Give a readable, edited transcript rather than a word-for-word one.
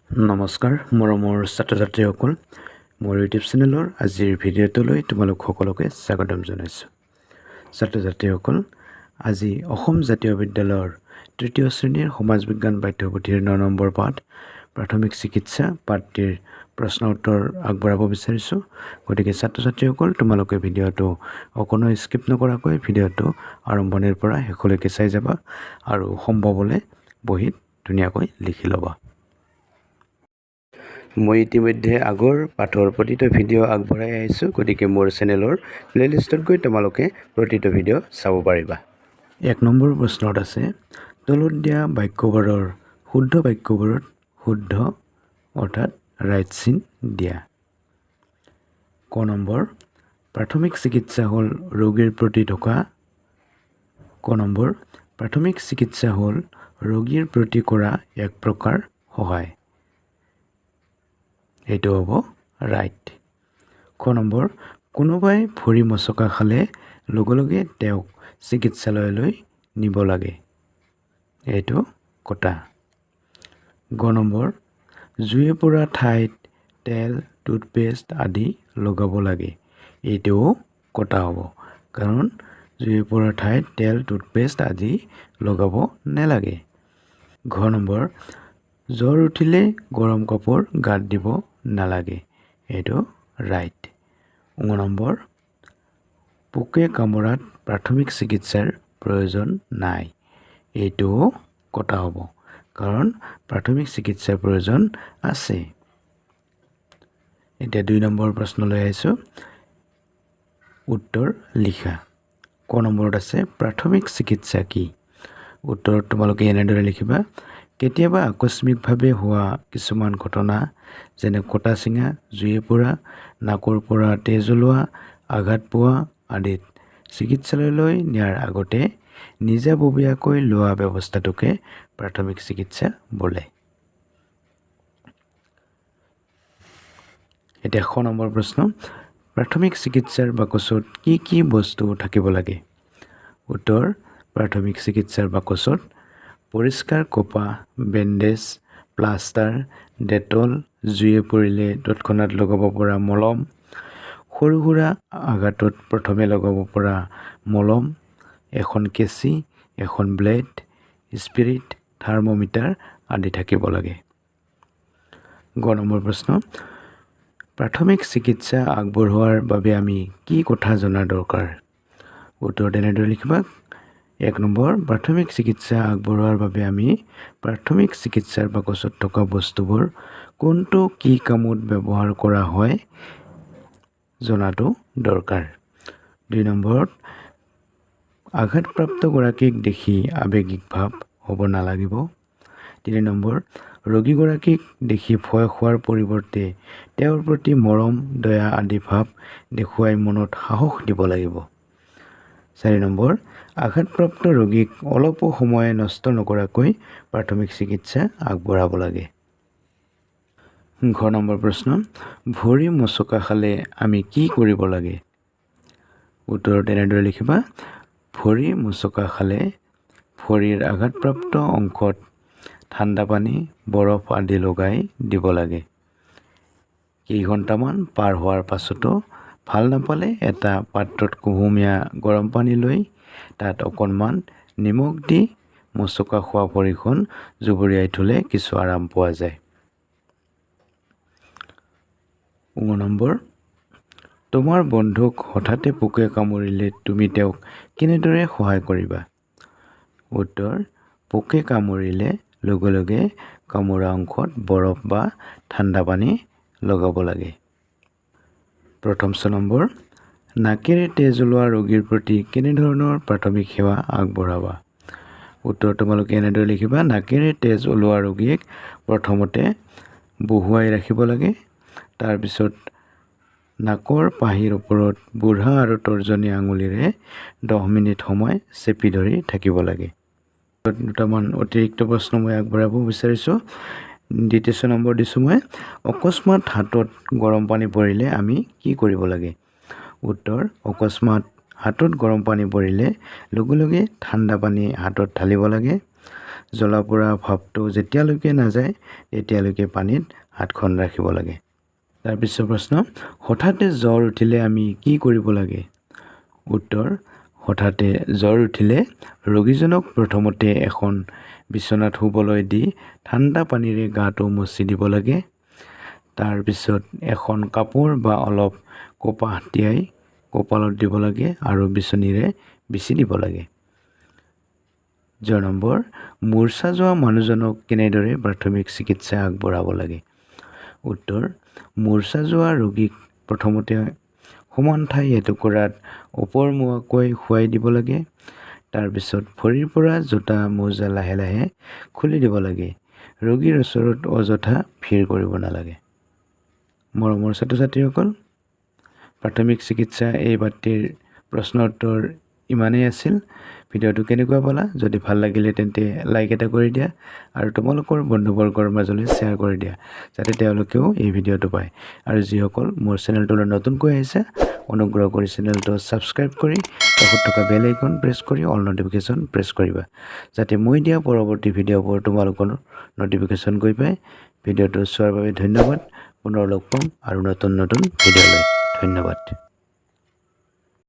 নমস্কাৰ মৰমৰ ছাত্ৰ ছাত্ৰীসকল, মোৰ ইউটিউব চেনেলৰ আজিৰ ভিডিঅ'টোলৈ তোমালোক সকলোকে স্বাগতম জনাইছোঁ। ছাত্ৰ ছাত্ৰীসকল, আজি অসম জাতীয় বিদ্যালয়ৰ তৃতীয় শ্ৰেণীৰ সমাজ বিজ্ঞান পাঠ্যপুথিৰ 9 নম্বৰ পাঠ প্ৰাথমিক চিকিৎসা পাঠটিৰ প্ৰশ্ন উত্তৰ আগবঢ়াব বিচাৰিছোঁ। গতিকে ছাত্ৰ ছাত্ৰীসকল, তোমালোকে ভিডিঅ'টো অকণো স্কিপ নকৰাকৈ ভিডিঅ'টো আৰম্ভণিৰ পৰা শেষলৈকে চাই যাবা আৰু সম্ভৱ হ'লে বহীত ধুনীয়াকৈ লিখি ল'বা। মই ইতিমধ্যে আগৰ পাঠৰ প্ৰতিটো ভিডিঅ' আগবঢ়াই আহিছোঁ, গতিকে মোৰ চেনেলৰ প্লেলিষ্টত গৈ তোমালোকে প্ৰতিটো ভিডিঅ' চাব পাৰিবা। 1 নম্বৰ প্ৰশ্নত আছে, তলত দিয়া বাক্যবোৰৰ শুদ্ধ বাক্যবোৰত শুদ্ধ অৰ্থাৎ ৰাইট চিন দিয়া। ক নম্বৰ, প্ৰাথমিক চিকিৎসা হ'ল ৰোগীৰ প্ৰতি থকা। ক নম্বৰ, প্ৰাথমিক চিকিৎসা হ'ল ৰোগীৰ প্ৰতি কৰা এক প্ৰকাৰ সহায়। এইটো হ'ব ৰাইট। ক নম্বৰ, কোনোবাই ভৰি মচকা খালে লগে লগে তেওঁক চিকিৎসালয়লৈ নিব লাগে। এইটো কটা। গ নম্বৰ, জুয়ে পৰা ঠাইত তেল টুথপেষ্ট আদি লগাব লাগে। এইটোও কটা হ'ব, কাৰণ জুয়ে পৰা ঠাইত তেল টুথপেষ্ট আদি লগাব নালাগে। ঘ নম্বৰ, জ্বৰ উঠিলে গৰম কাপোৰ গাত দিব নালাগে। এইটো ৰাইট। ঙ নম্বৰ, পোকে কামোৰাত প্ৰাথমিক চিকিৎসাৰ প্ৰয়োজন নাই। এইটোও কটা হ'ব, কাৰণ প্ৰাথমিক চিকিৎসাৰ প্ৰয়োজন আছে। এতিয়া 2 নম্বৰ প্ৰশ্নলৈ আহিছোঁ, উত্তৰ লিখা। ক নম্বৰত আছে, প্ৰাথমিক চিকিৎসা কি? উত্তৰত তোমালোকে এনেদৰে লিখিবা, কেতিয়াবা আকস্মিকভাৱে হোৱা কিছুমান ঘটনা যেনে কটা চিঙা, জুয়ে পৰা, নাকৰ পৰা তেজ ওলোৱা, আঘাত পোৱা আদিত চিকিৎসালয়লৈ নিয়াৰ আগতে নিজাববীয়াকৈ লোৱা ব্যৱস্থাটোকে প্ৰাথমিক চিকিৎসা বোলে। এতিয়া 100 নম্বৰ প্ৰশ্ন, প্ৰাথমিক চিকিৎসাৰ বাকচত কি কি বস্তু থাকিব লাগে? উত্তৰ, প্ৰাথমিক চিকিৎসাৰ বাকচত পৰিষ্কাৰ কপা, বেণ্ডেজ, প্লাষ্টাৰ, ডেটল, জুয়ে পৰিলে তৎক্ষণাত লগাব পৰা মলম, সৰু সুৰা আঘাতত প্ৰথমে লগাব পৰা মলম, এখন কেঁচি, এখন ব্লেড, স্পিৰিট, থাৰ্মোমিটাৰ আদি থাকিব লাগে। গ নম্বৰ প্ৰশ্ন, প্ৰাথমিক চিকিৎসা আগবঢ়োৱাৰ বাবে আমি কি কথা জনা দৰকাৰ? উত্তৰত এনেদৰে লিখিবা, 1 নম্বৰ, প্ৰাথমিক চিকিৎসা আগবঢ়োৱাৰ বাবে আমি প্ৰাথমিক চিকিৎসাৰ বাকচত থকা বস্তুবোৰ কোনটো কি কামত ব্যৱহাৰ কৰা হয় জনাটো দৰকাৰ। 2 নম্বৰত, আঘাতপ্ৰাপ্ত গৰাকীক দেখি আৱেগিক ভাৱ হ'ব নালাগিব। 3 নম্বৰ, ৰোগীগৰাকীক দেখি ভয় খোৱাৰ পৰিৱৰ্তে তেওঁৰ প্ৰতি মৰম, দয়া আদি ভাৱ দেখুৱাই মনত সাহস দিব লাগিব। 4 নম্বৰ, আঘাতপ্ৰাপ্ত ৰোগীক অলপো সময় নষ্ট নকৰাকৈ প্ৰাথমিক চিকিৎসা আগবঢ়াব লাগে। ঘ নম্বৰ প্ৰশ্ন, ভৰি মচকা খালে আমি কি কৰিব লাগে? উত্তৰত এনেদৰে লিখিবা, ভৰি মচকা খালে ভৰিৰ আঘাতপ্ৰাপ্ত অংশত ঠাণ্ডা পানী, বৰফ আদি লগাই দিব লাগে। কেইঘণ্টামান পাৰ হোৱাৰ পাছতো ভাল নাপালে এটা পাত্ৰত কুহুমীয়া গৰম পানী লৈ তাত অকণমান নিমখ দি মচকা খোৱা ভৰিখন জুবুৰিয়াই থ'লে কিছু আৰাম পোৱা যায়। ঙ নম্বৰ, তোমাৰ বন্ধুক হঠাতে পোকে কামুৰিলে তুমি তেওঁক কেনেদৰে সহায় কৰিবা? উত্তৰ, পোকে কামুৰিলে লগে লগে কামোৰা অংশত বৰফ বা ঠাণ্ডা পানী লগাব লাগে। প্ৰথম নম্বৰ, নাকেৰে তেজ ওলোৱা ৰোগীৰ প্ৰতি কেনেধৰণৰ প্ৰাথমিক সেৱা আগবঢ়াবা? উত্তৰ তোমালোকে এনেদৰে লিখিবা, নাকেৰে তেজ ওলোৱা ৰোগীক প্ৰথমতে বহুৱাই ৰাখিব লাগে। তাৰপিছত নাকৰ পাহিৰ ওপৰত বুঢ়া আৰু তৰ্জনী আঙুলিৰে 10 মিনিট সময় চেপি ধৰি থাকিব লাগে। দুটামান অতিৰিক্ত প্ৰশ্ন মই আগবঢ়াব বিচাৰিছোঁ। 2 নম্বৰ দিছোঁ মই, অকস্মাত হাতত গৰম পানী পৰিলে আমি কি কৰিব লাগে? উত্তৰ, অকস্মাত হাতত গৰম পানী পৰিলে লগে লগে ঠাণ্ডা পানী হাতত ঢালিব লাগে। জ্বলা পোৰা ভাৱটো যেতিয়ালৈকে নাযায় তেতিয়ালৈকে পানীত হাতখন ৰাখিব লাগে। তাৰপিছত প্ৰশ্ন, হঠাতে জ্বৰ উঠিলে আমি কি কৰিব লাগে? উত্তৰ, হঠাতে জ্বৰ উঠিলে ৰোগীজনক প্ৰথমতে এখন বিচনাত শুবলৈ দি ঠাণ্ডা পানীৰে গাটো মচি দিব লাগে। তাৰপিছত এখন কাপোৰ বা অলপ কপাহ তিয়াই কপালত দিব লাগে আৰু বিচনীৰে বিচি দিব লাগে। নম্বৰ, মূৰ্ছা যোৱা মানুহজনক কেনেদৰে প্ৰাথমিক চিকিৎসা আগবঢ়াব লাগে? উত্তৰ, মূৰ্ছা যোৱা ৰোগীক প্ৰথমতে সমান ঠাই এটুকুৰাত ওপৰমুৱাকৈ শুৱাই দিব লাগে। তাৰপিছত ভৰিৰ পৰা জোতা মোজা লাহে লাহে খুলি দিব লাগে। ৰোগীৰ ওচৰত অযথা ভিৰ কৰিব নালাগে। মৰমৰ ছাত্ৰ ছাত্ৰীসকল, প্ৰাথমিক চিকিৎসা এই পাঠটিৰ প্ৰশ্ন উত্তৰ ইমানেই আছিল। ভিডিঅ'টো কেনেকুৱা পালা? যদি ভাল লাগিলে তেন্তে লাইক এটা কৰি দিয়া আৰু তোমালোকৰ বন্ধুবৰ্গৰ মাজলৈ শ্বেয়াৰ কৰি দিয়া যাতে তেওঁলোকেও এই ভিডিঅ'টো পায়। আৰু যিসকল মোৰ চেনেলটোলৈ নতুনকৈ আহিছে অনুগ্ৰহ কৰি চেনেলটো ছাবস্ক্ৰাইব কৰি কাষত থকা বেল আইকন প্ৰেছ কৰি অল নটিফিকেশ্যন প্ৰেছ কৰিবা যাতে মই দিয়া পৰৱৰ্তী ভিডিঅ'বোৰ তোমালোকৰ নটিফিকেশ্যন গৈ পায়। ভিডিঅ'টো চোৱাৰ বাবে ধন্যবাদ। পুনৰ লগ পাম আৰু নতুন ভিডিঅ'লৈ। ধন্যবাদ।